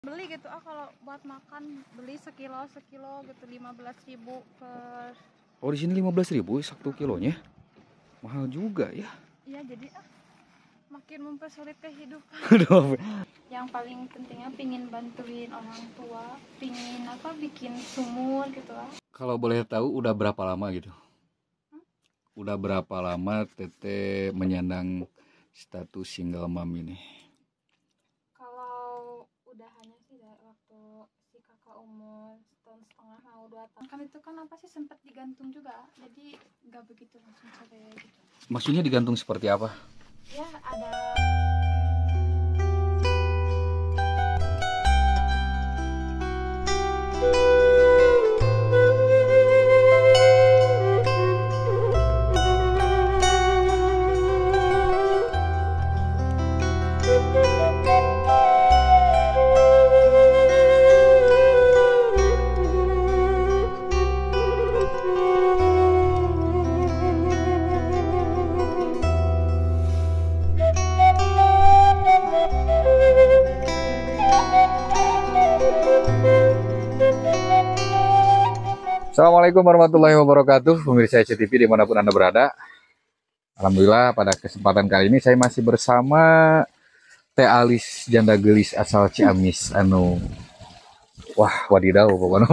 Beli gitu kalau buat makan beli sekilo gitu 15.000 per. Oh, di sini 15.000 1 kilonya. Mahal juga ya. Iya, jadi makin mempersulit kehidupan. Aduh. Yang paling pentingnya pingin bantuin orang tua, pingin bikin sumur gitu lah. Kalau boleh tahu udah berapa lama gitu? Udah berapa lama Teteh menyandang status single mom ini? Kalau udahannya sih dari waktu si kakak umur 1,5 tahun mau 2 tahun. Kan itu kan sempat digantung juga. Jadi nggak begitu langsung cerai gitu. Maksudnya digantung seperti apa? Ya ada. Assalamualaikum warahmatullahi wabarakatuh, pemirsa ICTV dimanapun Anda berada. Alhamdulillah pada kesempatan kali ini saya masih bersama Teh Alis janda gelis asal Ciamis wah wadidaw pokoknya.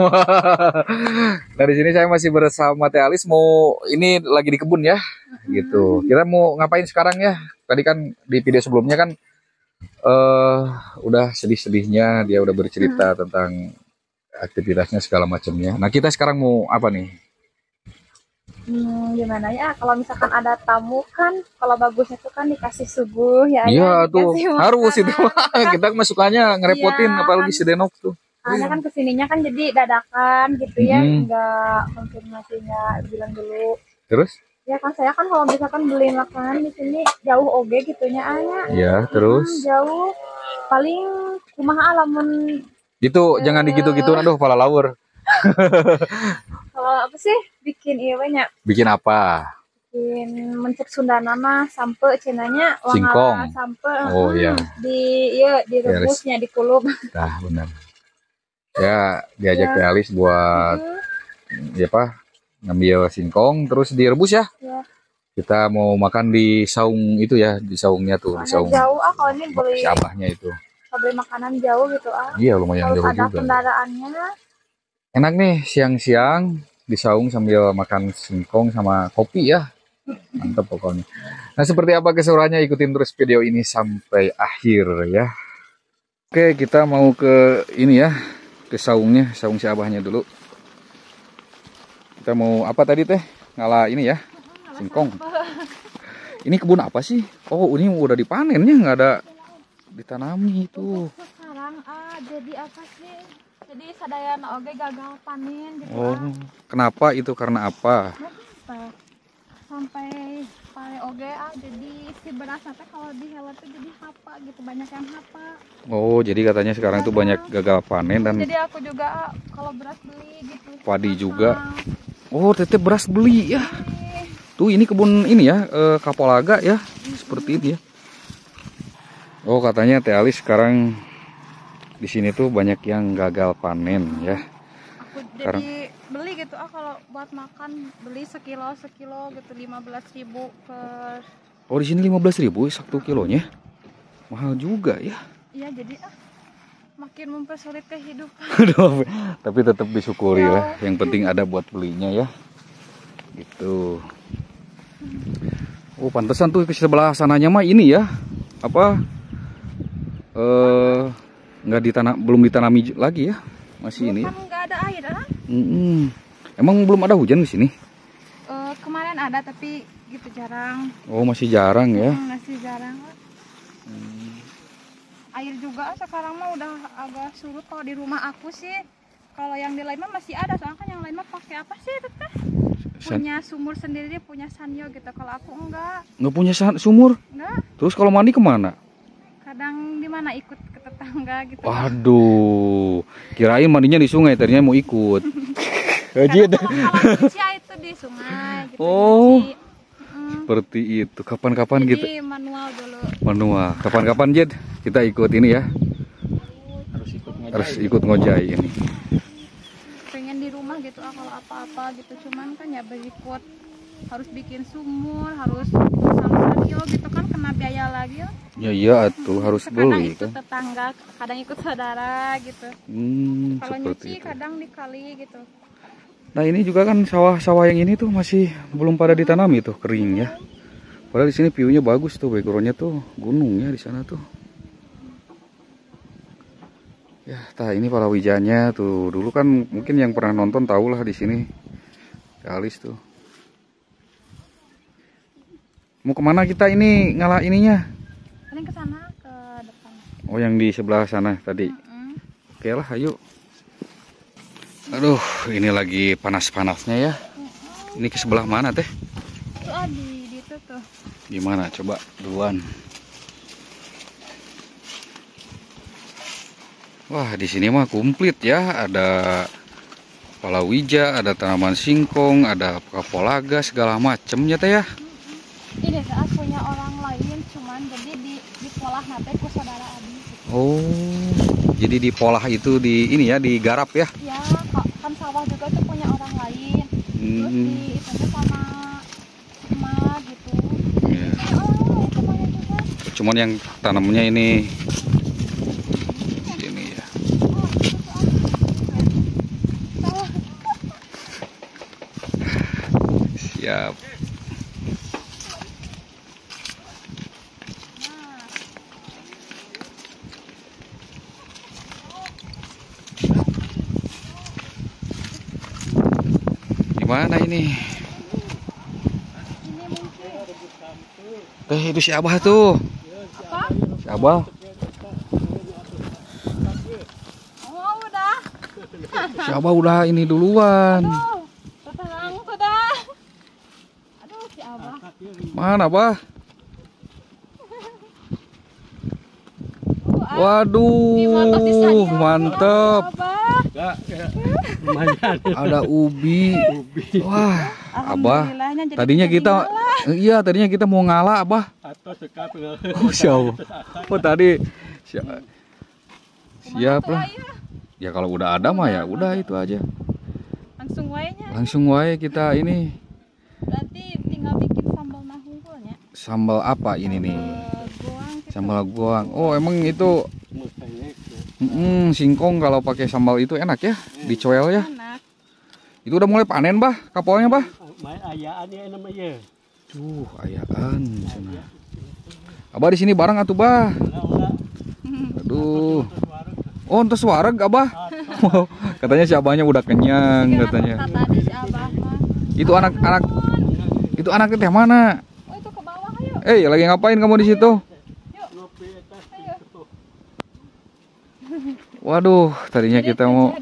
Nah di sini saya masih bersama Teh Alis, ini lagi di kebun ya gitu. Kita mau ngapain sekarang ya? Tadi kan di video sebelumnya kan udah sedih-sedihnya dia udah bercerita tentang aktivitasnya segala macamnya. Nah kita sekarang mau apa nih? Gimana ya? Kalau misalkan ada tamu kan, kalau bagusnya itu kan dikasih suguh ya. Iya tuh harus itu. Kita masukannya ngerepotin iya, apalagi si Denok tuh. Karena kan kesininya kan jadi dadakan gitu ya, nggak konfirmasinya bilang dulu. Terus? Ya kan saya kan kalau misalkan beli makanan di sini jauh oge gitunya Anya. Iya terus? Jauh. Paling kumaha alamun. Gitu, jangan digitu-gitu, aduh pala laur. Kalau sih bikin iya banyak. Bikin apa? Bikin mencek Sundana mah sampe cenanya singkong. Sampe. Oh iya. Direbusnya dikulub. Nah benar. Ya diajak Teh Alis buat ngambil singkong terus direbus ya. Ya. Kita mau makan di saung itu ya, di saungnya tuh, di saung. Jauh kalau ini beli. Abahnya itu. Beli makanan jauh gitu Iya lumayan jauh ada juga. Kendaraannya. Enak nih siang-siang di saung sambil makan singkong sama kopi ya. Mantap pokoknya. Nah seperti apa keseruannya, ikutin terus video ini sampai akhir ya. Oke kita mau ke ini ya, ke saungnya, saung si abahnya dulu. Kita mau apa tadi teh? Ngalah ini ya, singkong. Ini kebun apa sih? Oh ini udah dipanennya, nggak ada ditanami itu. Sekarang jadi apa sih? Jadi sadayana oge gagal panen gitu. Oh, kenapa itu, karena apa? Sampai pare oge jadi si beras teh kalau dihelat tuh jadi hapa gitu, banyak yang hapa. Oh, jadi katanya sekarang tuh banyak gagal panen dan jadi aku juga kalau beras beli gitu. Padi juga. Oh, Teteh beras beli ya. Tuh ini kebun ini ya, kapulaga ya, seperti ini ya. Oh katanya Teh Alis sekarang di sini tuh banyak yang gagal panen ya. Aku jadi beli gitu kalau buat makan beli sekilo gitu 15.000 per. Oh di sini 15.000 1 kilonya. Mahal juga ya. Iya jadi makin mempersulit kehidupan. Aduh, tapi tetap disyukuri lah. Yang penting ada buat belinya ya. Gitu. Oh pantesan tuh ke sebelah sananya mah ini ya. Apa? Belum ditanami lagi ya, masih ini. Kan nggak ada air kan? Emang belum ada hujan di sini? Kemarin ada tapi gitu jarang. Oh masih jarang ya? Masih jarang. Air juga sekarang mah udah agak surut kalau di rumah aku sih. Kalau yang di lain mah masih ada, soalnya kan yang lain mah pakai apa sih Teteh? Punya sumur sendiri, punya sanyo gitu. Kalau aku enggak. Nggak punya sumur? Enggak. Terus kalau mandi kemana? Kadang di mana ikut ke tetangga gitu. Waduh, kirain mandinya di sungai, ternyata mau ikut. Kadang kalau itu di sungai gitu. Oh, seperti itu. Kapan-kapan gitu. Manual dulu. Manual. Kapan-kapan Jed kita ikut ini ya. Harus ikut harus ikut ngojai ini. Pengen di rumah gitu kalau apa-apa gitu, cuman kan ya berikut harus bikin sumur, harus pasang sanyo gitu kan, kena biaya lagi. Ya iya tuh harus kadang beli ikut kan. tetangga, kadang ikut saudara gitu. Kalau Seperti nyuci itu. kadang dikali gitu. Nah ini juga kan sawah-sawah yang ini tuh masih belum pada ditanami tuh, kering ya. Padahal di sini view-nya bagus tuh, background-nya tuh gunungnya di sana tuh. Ya, tah ini palawijanya tuh. Dulu kan mungkin yang pernah nonton tahulah di sini. Alis tuh. Mau kemana kita ini ngalah ininya? Paling ke sana, ke depan. Oh yang di sebelah sana tadi. Oke lah, ayo. Aduh, ini lagi panas-panasnya ya. Ini ke sebelah mana teh? Tuh di itu tuh. Gimana? Coba duluan. Wah, di sini mah komplit ya. Ada palawija, ada tanaman singkong, ada kapulaga segala macemnya teh ya. Ini tuh punya orang lain, cuman jadi di polah nate ku saudara Abi. Oh, jadi di polah itu di ini ya, digarap ya? Ya, kan sawah juga tuh punya orang lain. Terus di itu sama emak gitu. Ya. Orang lain semuanya juga. Cuman yang tanamnya ini ya. Oh, itu tuh sawah. Siap. Mana ini? Ini mungkin. Itu si Abah tuh. Apa? Si Abah. Oh, udah. Si Abah udah ini duluan. Aduh, tenang sudah. Aduh, si Abah. Mana, Abah? Waduh, mantep. Ada ubi. Wah, Abah. Tadinya kita mau ngalah, Abah. Oh, siapa? Oh, tadi siap lah. Ya kalau udah ada mah ya udah itu aja. Langsung wae kita ini. Berarti tinggal bikin sambal nahungkulnya. Sambal apa ini nih? Goang gitu. Sambal goang. Oh, emang itu singkong kalau pakai sambal itu enak ya, dicoel ya. Enak. Itu udah mulai panen, Bah, kapolnya, Bah. Ayaan ya namanya. Tuh, ayaan sana. Abah di sini bareng atuh, Bah. Aduh. Oh, untuk wareg, Abah. Katanya si Abahnya udah kenyang katanya. Tadi si Abah mah. Itu anak-anak itu anaknya teh mana? Oh, itu ke bawah ayo. Lagi ngapain kamu di situ? Waduh, tadinya kita mau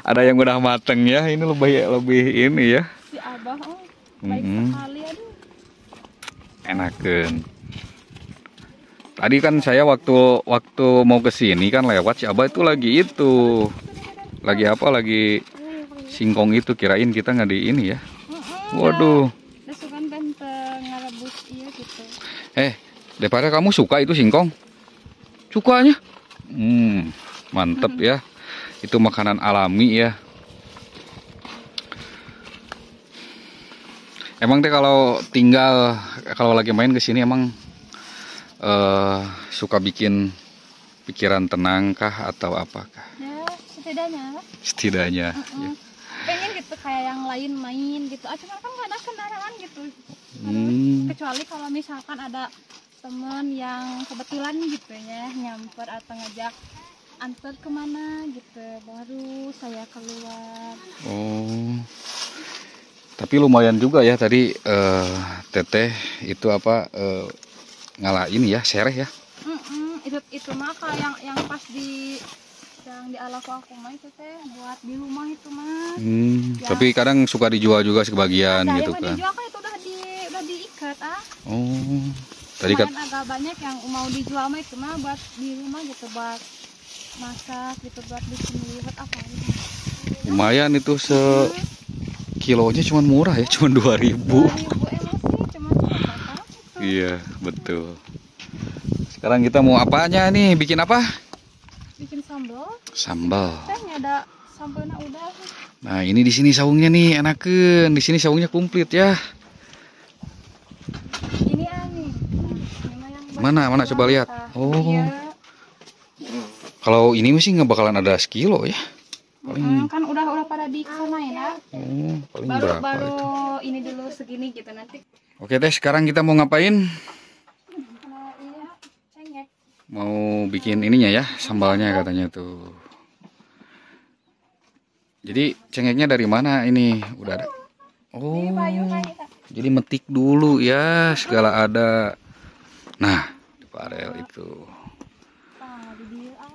ada yang udah mateng ya. Ini lebih ini ya. Si Abah, baik sekali, aduh. Enakeun. Tadi kan saya waktu mau ke sini kan lewat si Abah itu lagi apa? Lagi singkong itu, kirain kita nggak di ini ya. Waduh. Dasukan benteng ngarebus iya gitu. Daripada kamu suka itu singkong, sukanya. Mantep ya. Itu makanan alami ya. Emang teh kalau lagi main ke sini emang suka bikin pikiran tenang kah atau apakah? Ya, Setidaknya. Ya. Pengen gitu kayak yang lain main gitu. Cuma kan nggak ada kendaraan gitu. Kecuali kalau misalkan ada temen yang kebetulan gitu ya nyamper atau ngajak antar kemana gitu, baru saya keluar. Oh, tapi lumayan juga ya tadi teteh itu apa ngalah ini ya, sereh ya. Itu mah kayak yang pas di alaku aku mah itu teh buat di rumah itu mah. Ya. Tapi kadang suka dijual juga sebagian ada gitu yang kan. Dijual kan itu udah diikat Oh, tadi kan agak banyak yang mau dijual mah itu mah buat di rumah gitu, buat masak gitu, buat bikin liwet apa gitu. Lumayan itu kilonya cuma murah ya, cuma 2.000. 2.000 emang sih, cuma berapa? Iya, betul. Sekarang kita mau apanya nih? Bikin apa? bikin sambal. Sambal. Tehnya ada sambalnya udah. Nah, ini di sini saungnya nih, enakeun. Di sini saungnya komplit ya. Ini ani. Nah, ini yang Mana coba lihat. Oh. Iya. Kalau ini mesti nggak bakalan ada sekilo ya. Paling Kan udah pada di sana ya. paling berapa Baru itu? ini dulu segini gitu nanti. Oke teh, sekarang kita mau ngapain? Iya, cengek. Mau bikin ininya ya, sambalnya katanya tuh. Jadi cengeknya dari mana ini? Udah ada. Oh, jadi metik dulu ya, segala ada. Nah, di Parel itu.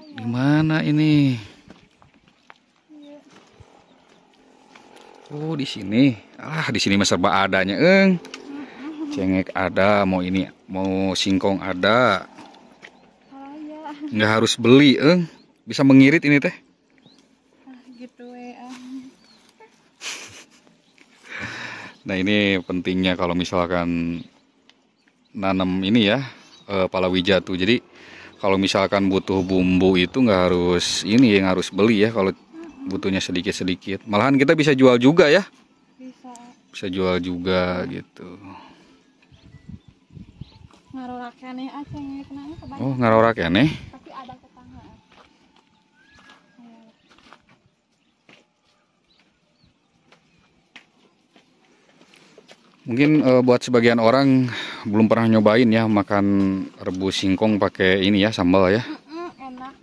Di mana ini? Oh, di sini. Ah, di sini mah serba adanya, Eng. Cengek ada, mau ini, mau singkong ada. Nggak harus beli, Eng. Bisa mengirit ini teh. Gitu ya. Nah, ini pentingnya kalau misalkan nanam ini ya, palawija tuh. Jadi kalau misalkan butuh bumbu itu nggak harus ini yang harus beli ya. Kalau butuhnya sedikit-sedikit, malahan kita bisa jual juga ya. Bisa jual juga gitu. Ngarorak keneh cengek nanya kebanyakan. Oh, ngarorak keneh. Tapi ada tetangga. Mungkin buat sebagian orang belum pernah nyobain ya makan rebus singkong pakai ini ya, sambal ya. Enak.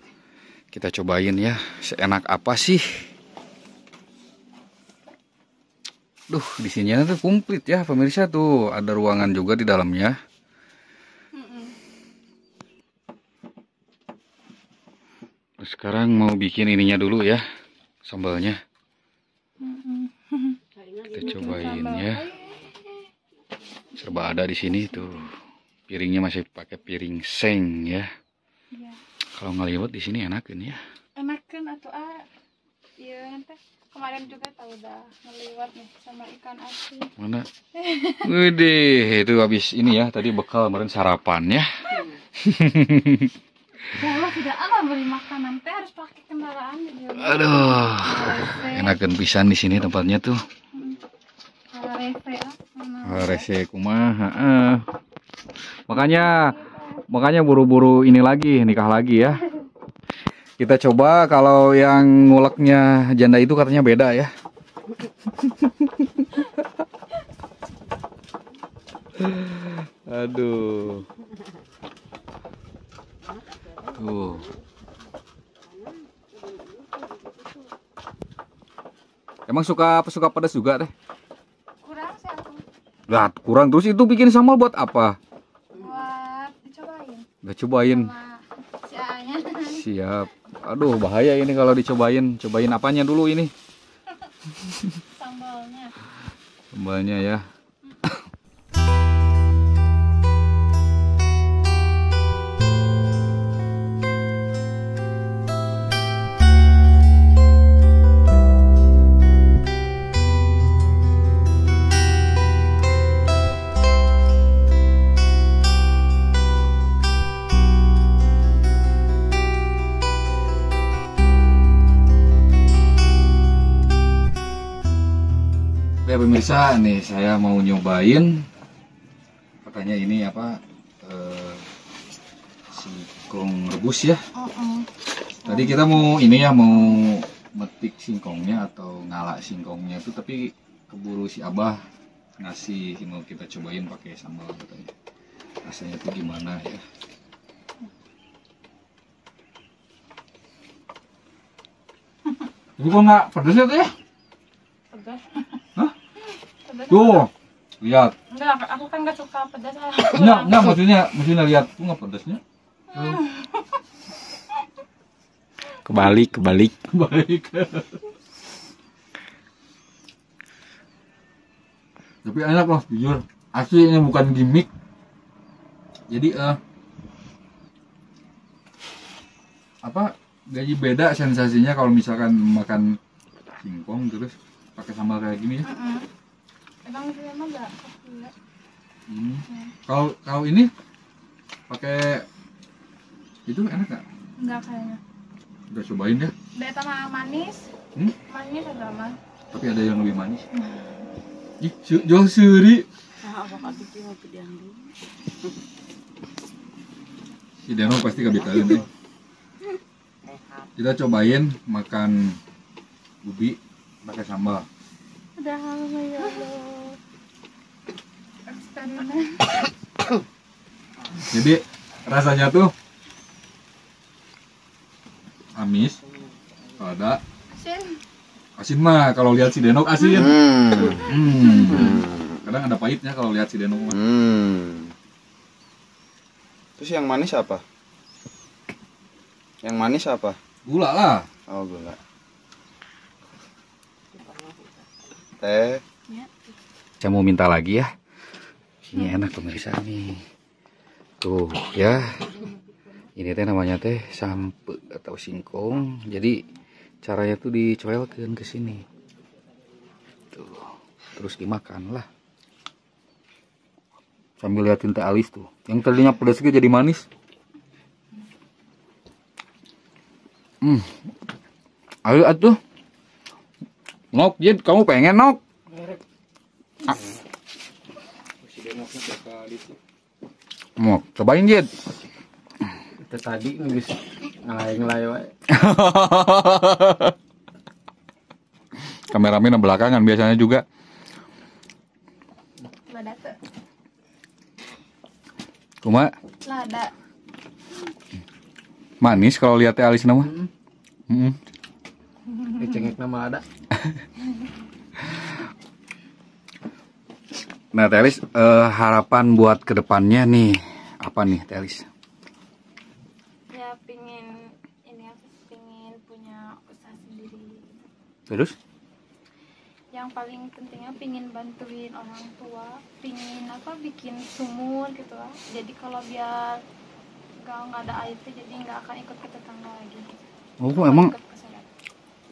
Kita cobain ya, seenak apa sih? Duh, di sini tuh komplit ya pemirsa tuh, ada ruangan juga di dalamnya. Sekarang mau bikin ininya dulu ya, sambalnya. Kita cobain ya. Serba ada di sini tuh. Piringnya masih pakai piring seng ya. Iya. Kalau ngeliwat di sini enakan ya. Enakan atau iya nanti kemarin juga tahu udah ngeliwat nih sama ikan asin. Mana? Widih, itu habis ini ya. Tadi bekal kemarin sarapan ya. Kalau tidak apa beli makanan teh harus pakai kendaraan gitu. Aduh, enakan pisan di sini tempatnya tuh. Rese kumaha. Makanya buru-buru ini lagi, nikah lagi ya. Kita coba kalau yang nguleknya janda itu katanya beda ya. Aduh. Tuh. Emang suka pedas juga deh? Kurang sih aku. Lah, kurang terus itu bikin sambal buat apa? Buat dicobain. Udah cobain. Sama si A-nya. Siap. Aduh, bahaya ini kalau dicobain. Cobain apanya dulu ini? Sambalnya. Sambalnya ya. Ya pemirsa, nih saya mau nyobain, katanya ini apa, singkong rebus ya. Tadi kita mau ini ya, mau metik singkongnya atau ngalak singkongnya itu, tapi keburu si Abah ngasih, mau kita cobain pakai sambal katanya. Rasanya tuh gimana ya? Ini kok nggak pedas ya tuh ya? Pedas. Hah? Pedas. Tuh, lihat. Enggak, aku kan nggak suka pedas. Enggak, maksudnya lihat tuh nggak pedasnya. Kebalik. Tapi enak loh, jujur. Asli ini bukan gimmick. Jadi gaji beda sensasinya kalau misalkan makan singkong terus pakai sambal kayak gini ya. Emang sih emang enggak. Kalau ini pakai itu enak nggak? Enggak kayaknya. Udah cobain ya. Udah sama manis. Hmm? Manis ada mah. Tapi ada yang lebih manis. Ih, jual seri. Si Deno pasti kebetulan deh. Kita cobain makan ubi pakai sambal. Udah lama ya Allah. Eksperimen. Jadi rasanya tuh amis, ada Asin. asin mah kalau lihat si Denok asin. Kadang ada pahitnya kalau lihat si Denok mah. Terus yang manis apa? Yang manis apa? Gula lah. Oh, gula. Teh. Saya mau minta lagi ya. Ini enak pemirsa nih. Tuh ya. Ini teh namanya teh sampe atau singkong. Jadi caranya tuh dicoelkeun ke sini. Tuh. Terus dimakan lah. Sambil liatin teh alis tuh. Yang tadinya pedas juga jadi manis. Ayo atuh. Nok, Jid, kamu pengen nok? Mau cobain Jid. Itu tadi nggak ngelay wae. Kameramen belakangan biasanya juga. Lada tuh. Cuma Lada. manis kalau lihat teh alis nama. Cengek nama ada. Nah, Teh Alis, harapan buat kedepannya nih apa nih, Teh Alis? Ya pingin ini aku pingin punya usaha sendiri. Terus? Yang paling pentingnya pingin bantuin orang tua, pingin apa bikin sumur gitu lah. Jadi kalau biar nggak ada air tuh jadi nggak akan ikut ke tetangga lagi. Oh, emang Ikut ke sana.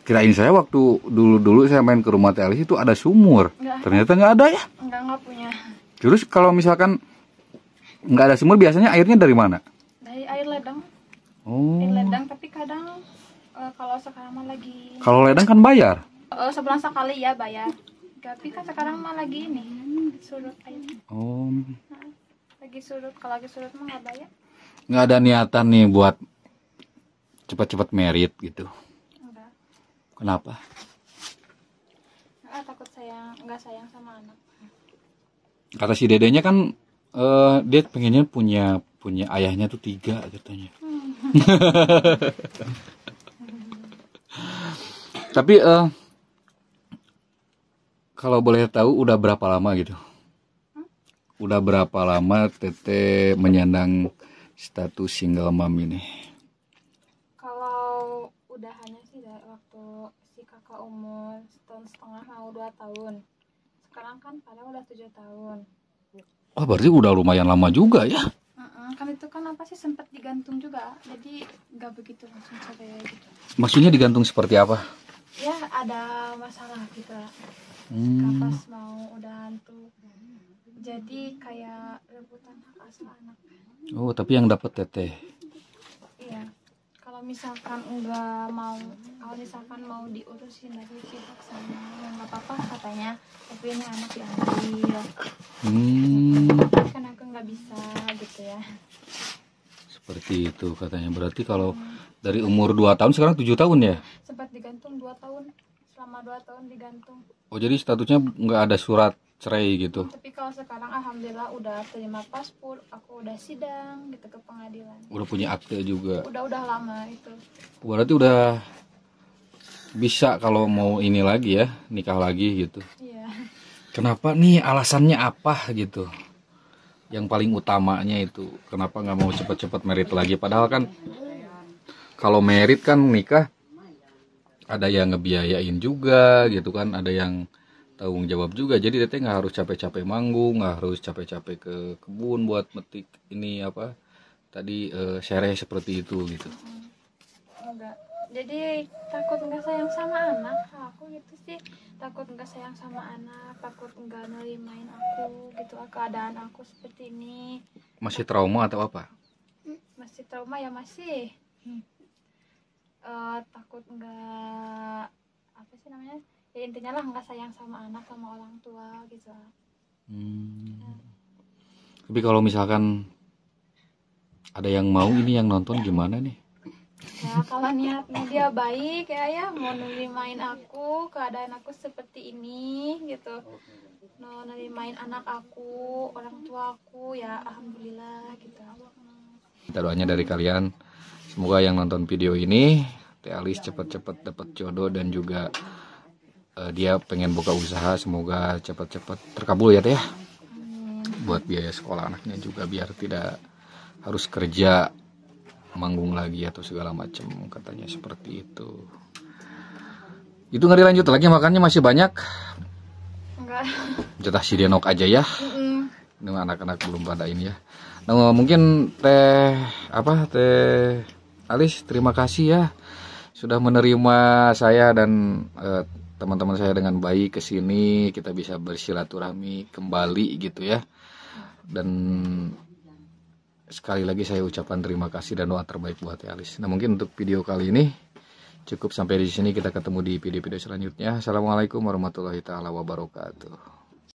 kirain saya waktu dulu saya main ke rumah Teh Alis itu ada sumur. Nggak ada. Ternyata nggak ada ya. Nggak punya. Terus kalau misalkan nggak ada sumur biasanya airnya dari mana? Dari air ledeng. Oh. Air ledeng tapi kadang kalau sekarang mah lagi Kalau ledang kan bayar. sebulan sekali ya bayar. Tapi kan sekarang mah lagi ini surut air. Oh. Lagi surut, kalau lagi surut mah nggak bayar. Nggak ada niatan nih buat cepat-cepat merit gitu. Enggak. Kenapa? Takut nggak sayang sama anak. Kata si dedenya kan dia pengennya punya ayahnya tuh 3 katanya. Tapi kalau boleh tahu udah berapa lama gitu? Udah berapa lama Teteh menyandang status single mom ini? Kalau udahannya sih dari waktu si kakak umur 1,5 tahun mau 2 tahun. Sekarang kan padahal udah 7 tahun. Oh, berarti udah lumayan lama juga ya? Kan itu kan apa sih sempat digantung juga. Jadi nggak begitu langsung sampai gitu. Maksudnya digantung seperti apa? Ya ada masalah gitu. Pas mau udahan tuh. Jadi kayak rebutan hak asuh anak. Oh, tapi yang dapat Teteh. Iya. Kalau misalkan enggak mau, kalau misalkan mau diurusin dari pihak sana, ya nggak apa-apa katanya. Tapi ini anak diambil. Kan aku nggak bisa gitu ya. Seperti itu katanya. Berarti kalau dari umur 2 tahun sekarang 7 tahun ya? Sempat digantung 2 tahun. Selama 2 tahun digantung. Oh, jadi statusnya nggak ada surat cerai gitu? Tapi kalau sekarang alhamdulillah udah terima paspor, aku udah sidang gitu ke pengadilan. Udah punya akte juga? Udah lama itu. Berarti udah bisa kalau mau ini lagi ya, nikah lagi gitu. Iya. Kenapa nih, alasannya apa gitu? Yang paling utamanya itu, kenapa nggak mau cepet-cepet merit lagi? Padahal kan kalau merit kan nikah ada yang ngebiayain juga gitu kan, ada yang tanggung jawab juga. Jadi Teteh nggak harus capek-capek manggung, nggak harus capek-capek ke kebun buat metik ini apa tadi sereh seperti itu gitu. Enggak. Jadi takut nggak sayang sama anak. Aku gitu sih, takut nggak sayang sama anak, takut nggak nerimain aku gitu, keadaan aku seperti ini. Masih trauma atau apa? Masih trauma ya masih. takut nggak apa sih namanya, ya intinya lah nggak sayang sama anak sama orang tua gitu. Tapi kalau misalkan ada yang mau ini yang nonton gimana nih? Ya kalau niatnya dia baik ya mau nerimain aku, keadaan aku seperti ini gitu, mau nerimain anak aku, orang tua aku, ya alhamdulillah gitu. Kita doanya dari kalian, semoga yang nonton video ini Teh Alis cepat-cepat dapat jodoh dan juga dia pengen buka usaha, semoga cepat-cepat terkabul ya Teh ya. Buat biaya sekolah anaknya juga biar tidak harus kerja manggung lagi atau segala macam, katanya seperti itu. Itu nggak dilanjut lagi makannya, masih banyak. Enggak. Jatah si Denok aja ya. Ini anak-anak belum pada ini ya. Nah, mungkin Teh Alis terima kasih ya sudah menerima saya dan teman-teman saya dengan baik ke sini, kita bisa bersilaturahmi kembali gitu ya. Dan sekali lagi saya ucapkan terima kasih dan doa terbaik buat Teh Alis. Nah, mungkin untuk video kali ini cukup sampai di sini, kita ketemu di video-video selanjutnya. Assalamualaikum warahmatullahi taala wabarakatuh.